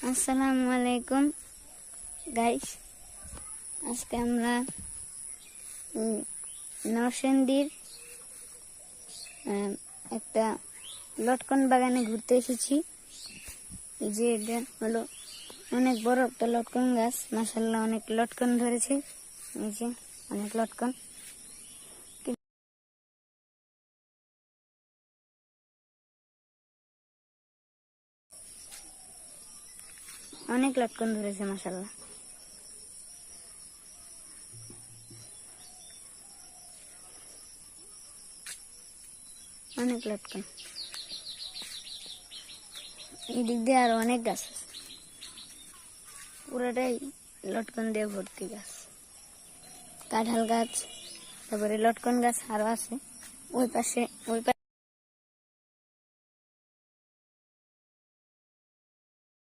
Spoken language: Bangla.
আসসালামু আলাইকুম গাইস, আজকে আমরা নরসিংদীর একটা লটকন বাগানে ঘুরতে এসেছি। এই যে এটা হলো অনেক বড় একটা লটকন গাছ, মাশাআল্লাহ অনেক লটকন ধরেছে। এই যে অনেক লটকন, অনেক লটকন ধরেছে মাশাআল্লাহ। অনেক লটকন, এই দিক দিয়ে আরো অনেক গাছ আছে, পুরোটাই লটকন দিয়ে ভর্তি গাছ। কাঁঠাল গাছ, তারপরে লটকন গাছ আরো আছে ওই পাশে।